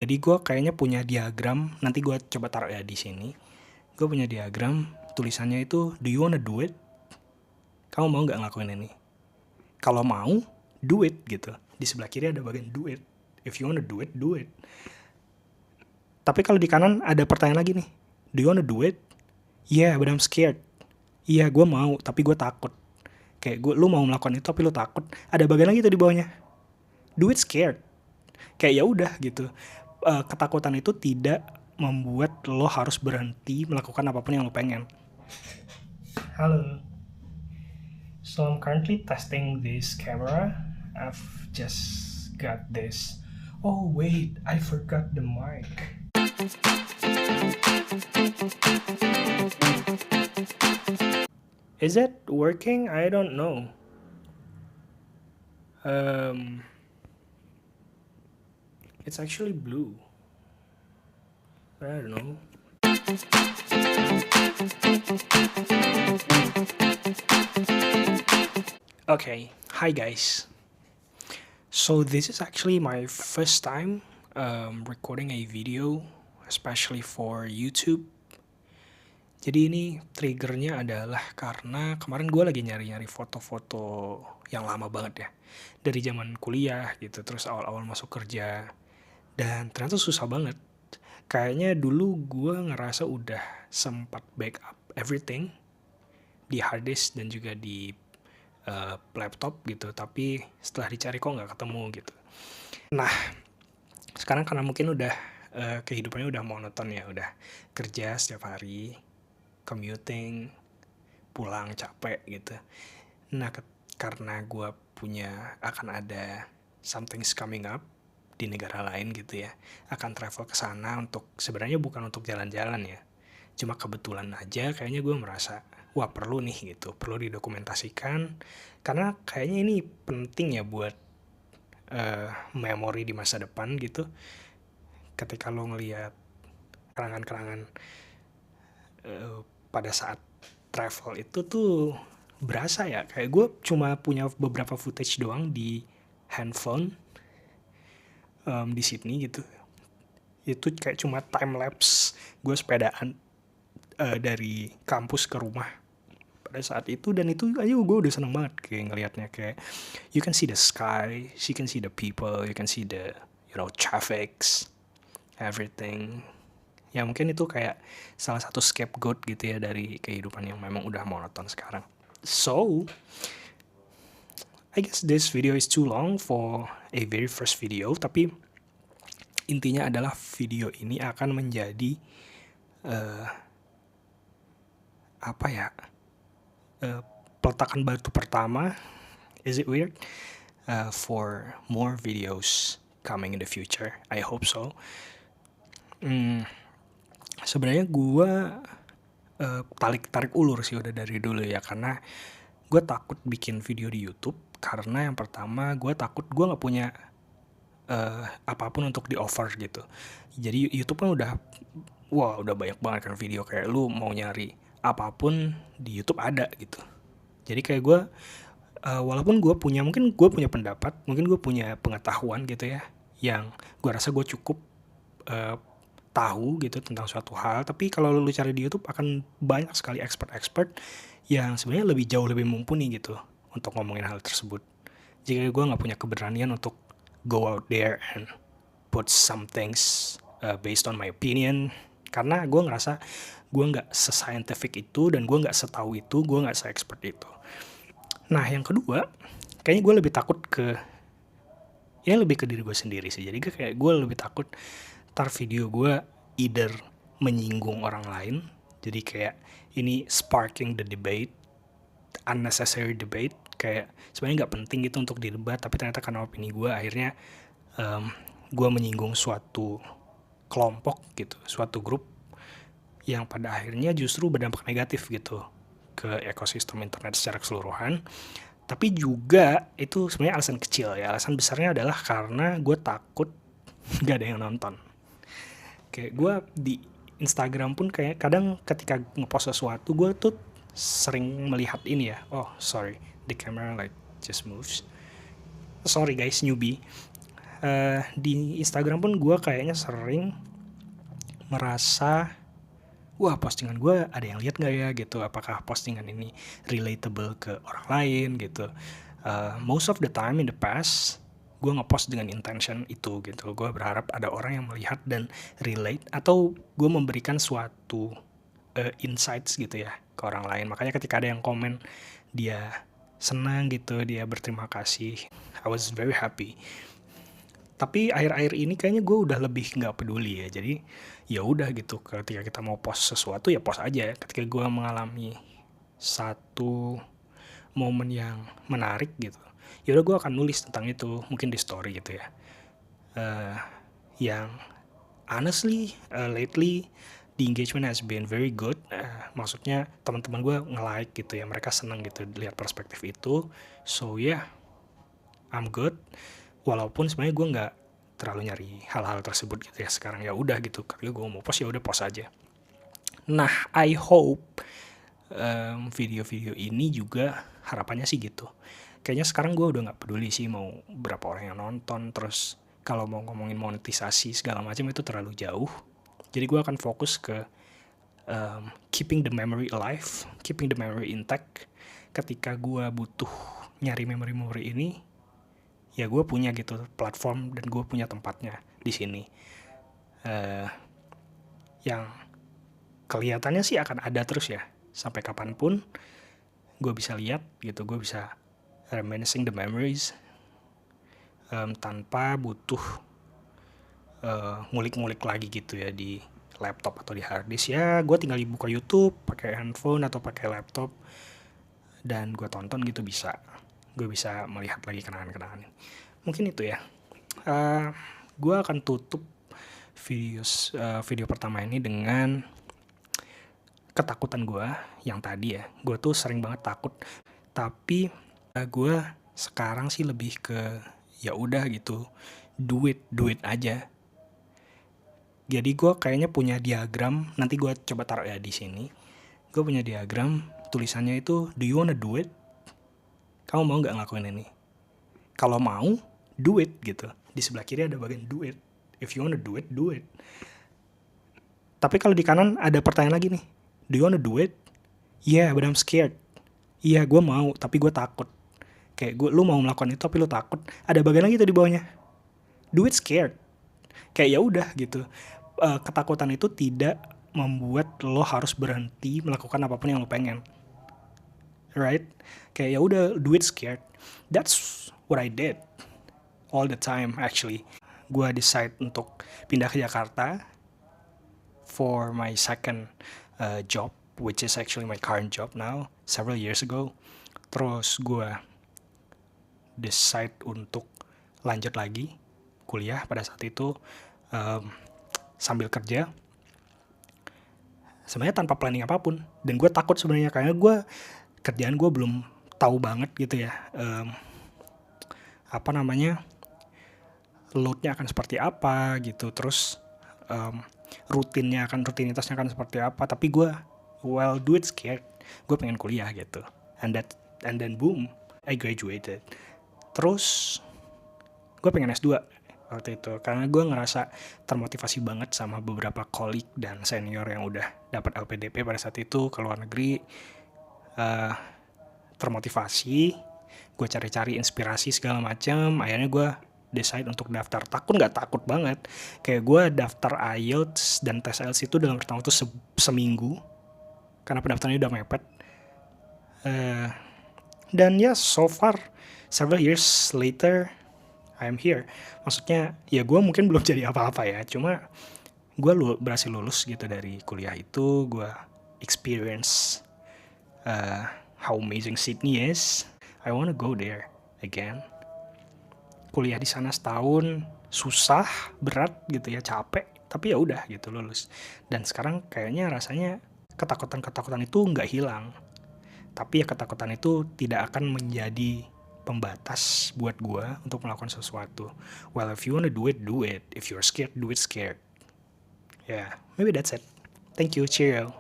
Jadi gue kayaknya punya diagram, nanti gue coba taruh ya di sini. Gue punya diagram, tulisannya itu, do you wanna do it? Kamu mau nggak ngelakuin ini? Kalau mau, do it gitu. Di sebelah kiri ada bagian do it. If you wanna do it, do it. Tapi kalau di kanan ada pertanyaan lagi nih. Do you wanna do it? Yeah, but I'm scared. Iya, gue mau, tapi gue takut. Kayak lu mau melakukan itu tapi lu takut. Ada bagian lagi tuh di bawahnya. Do it scared. Kayak ya udah gitu. Ketakutan itu tidak membuat lo harus berhenti melakukan apapun yang lo pengen. Halo. So I'm currently testing this camera. I've just got this. Oh wait, I forgot the mic. Is it working? I don't know. It's actually blue. I don't know. Okay, hi guys. So this is actually my first time recording a video, especially for YouTube. Jadi ini triggernya adalah karena kemarin gue lagi nyari-nyari foto-foto yang lama banget ya. Dari zaman kuliah gitu, terus awal-awal masuk kerja. Dan ternyata susah banget. Kayaknya dulu gue ngerasa udah sempat backup everything di hard disk dan juga di laptop gitu. Tapi setelah dicari kok nggak ketemu gitu. Nah, sekarang karena mungkin udah kehidupannya udah monoton ya. Udah kerja setiap hari, commuting, pulang capek gitu. Nah, karena gue akan ada something's coming up di negara lain gitu ya, akan travel ke sana untuk sebenarnya bukan untuk jalan-jalan ya, cuma kebetulan aja kayaknya gue merasa wah perlu nih gitu, perlu didokumentasikan karena kayaknya ini penting ya buat memori di masa depan gitu. Ketika lo ngelihat kerangan-kerangan pada saat travel itu tuh berasa ya, kayak gue cuma punya beberapa footage doang di handphone di Sydney gitu. Itu kayak cuma time lapse gue sepedaan dari kampus ke rumah pada saat itu, dan itu aja gue udah seneng banget kayak ngelihatnya. Kayak you can see the sky, you can see the people, you can see the traffics, everything. Ya mungkin itu kayak salah satu scapegoat gitu ya dari kehidupan yang memang udah monoton sekarang. So I guess this video is too long for a very first video, tapi intinya adalah video ini akan menjadi peletakan batu pertama, is it weird, for more videos coming in the future. I hope so. Sebenarnya gue tarik ulur sih udah dari dulu ya, karena gue takut bikin video di YouTube karena yang pertama gue takut gue nggak punya apapun untuk di offer gitu. Jadi YouTube kan udah banyak banget kan video, kayak lu mau nyari apapun di YouTube ada gitu. Jadi kayak gue walaupun mungkin gue punya pendapat, mungkin gue punya pengetahuan gitu ya, yang gue rasa gue cukup tahu gitu tentang suatu hal, tapi kalau lu cari di YouTube akan banyak sekali expert yang sebenarnya jauh lebih mumpuni gitu untuk ngomongin hal tersebut. Jika gue nggak punya keberanian untuk go out there and put some things based on my opinion, karena gue ngerasa gue nggak se-scientific itu dan gue nggak setahu itu, gue nggak se-expert itu. Nah yang kedua, kayaknya gue lebih takut lebih ke diri gue sendiri sih. Jadi kayak gue lebih takut ntar video gue either menyinggung orang lain, jadi kayak ini sparking the debate, unnecessary debate, kayak sebenarnya nggak penting gitu untuk didebat, tapi ternyata karena opini gue akhirnya gue menyinggung suatu kelompok gitu, suatu grup yang pada akhirnya justru berdampak negatif gitu ke ekosistem internet secara keseluruhan. Tapi juga itu sebenarnya alasan kecil ya, alasan besarnya adalah karena gue takut gak ada yang nonton. Kayak gue di Instagram pun kayak kadang ketika ngepost sesuatu, gue tuh sering melihat ini ya, oh sorry, the camera like just moves, sorry guys, newbie. Di Instagram pun gue kayaknya sering merasa, wah postingan gue ada yang lihat nggak ya gitu, apakah postingan ini relatable ke orang lain gitu. Most of the time in the past gue ngepost dengan intention itu gitu, gue berharap ada orang yang melihat dan relate, atau gue memberikan suatu insights gitu ya ke orang lain. Makanya ketika ada yang komen dia senang gitu, dia berterima kasih, I was very happy. Tapi akhir-akhir ini kayaknya gue udah lebih nggak peduli ya. Jadi ya udah gitu, ketika kita mau post sesuatu ya post aja. Ketika gue mengalami satu momen yang menarik gitu, ya udah gue akan nulis tentang itu, mungkin di story gitu ya. Yang honestly lately the engagement has been very good. Maksudnya teman-teman gue nge-like gitu ya, mereka seneng gitu lihat perspektif itu. So yeah, I'm good. Walaupun sebenarnya gue nggak terlalu nyari hal-hal tersebut gitu ya sekarang. Ya udah gitu, ketika gue mau post ya udah post aja. Nah, I hope video-video ini juga harapannya sih gitu. Kayaknya sekarang gue udah nggak peduli sih mau berapa orang yang nonton, terus kalau mau ngomongin monetisasi segala macam itu terlalu jauh. Jadi gue akan fokus ke keeping the memory alive, keeping the memory intact. Ketika gue butuh nyari memori-memori ini, ya gue punya gitu platform dan gue punya tempatnya di sini. Yang kelihatannya sih akan ada terus ya sampai kapanpun gue bisa lihat gitu, gue bisa reminiscing the memories tanpa butuh ngulik-ngulik lagi gitu ya di laptop atau di hard disk. Ya gue tinggal buka YouTube pakai handphone atau pakai laptop dan gue tonton gitu, gue bisa melihat lagi kenangan-kenangan. Mungkin itu ya. Gue akan tutup video pertama ini dengan ketakutan gue yang tadi ya. Gue tuh sering banget takut, tapi gue sekarang sih lebih ke ya udah gitu, do it aja. Jadi gue kayaknya punya diagram, nanti gue coba taruh ya di sini. Gue punya diagram, tulisannya itu, do you wanna do it? Kamu mau nggak ngelakuin ini? Kalau mau, do it gitu. Di sebelah kiri ada bagian do it. If you wanna do it, do it. Tapi kalau di kanan ada pertanyaan lagi nih. Do you wanna do it? Yeah, but I'm scared. Iya, gue mau, tapi gue takut. Kayak lu mau melakukan itu, tapi lu takut. Ada bagian lagi tuh di bawahnya. Do it scared. Kayak ya udah gitu. Ketakutan itu tidak membuat lo harus berhenti melakukan apapun yang lo pengen. Right? Kayak ya udah, do it scared. That's what I did all the time actually. Gue decide untuk pindah ke Jakarta for my second job, which is actually my current job now, several years ago. Terus gue decide untuk lanjut lagi kuliah pada saat itu sambil kerja, sebenarnya tanpa planning apapun. Dan gue takut sebenarnya karena kerjaan gue belum tahu banget gitu ya, loadnya akan seperti apa gitu, terus rutinitasnya akan seperti apa. Tapi gue do it scared, gue pengen kuliah gitu, and then boom, I graduated. Terus gue pengen S2 waktu itu karena gue ngerasa termotivasi banget sama beberapa kolik dan senior yang udah dapat LPDP pada saat itu ke luar negeri. Termotivasi, gue cari-cari inspirasi segala macam. Akhirnya gue decide untuk daftar. Nggak takut banget, kayak gue daftar IELTS dan tes IELTS itu dalam rentang waktu seminggu karena pendaftarannya udah mepet. Dan ya so far several years later I'm here. Maksudnya ya gue mungkin belum jadi apa-apa ya, cuma gue berhasil lulus gitu dari kuliah itu. Gue experience how amazing Sydney is. I wanna go there again. Kuliah di sana setahun susah, berat gitu ya, capek, tapi ya udah gitu lulus. Dan sekarang kayaknya rasanya ketakutan itu nggak hilang, tapi ya ketakutan itu tidak akan menjadi pembatas buat gue untuk melakukan sesuatu. Well, if you wanna do it, do it. If you're scared, do it scared. Yeah, maybe that's it. Thank you, cheerio.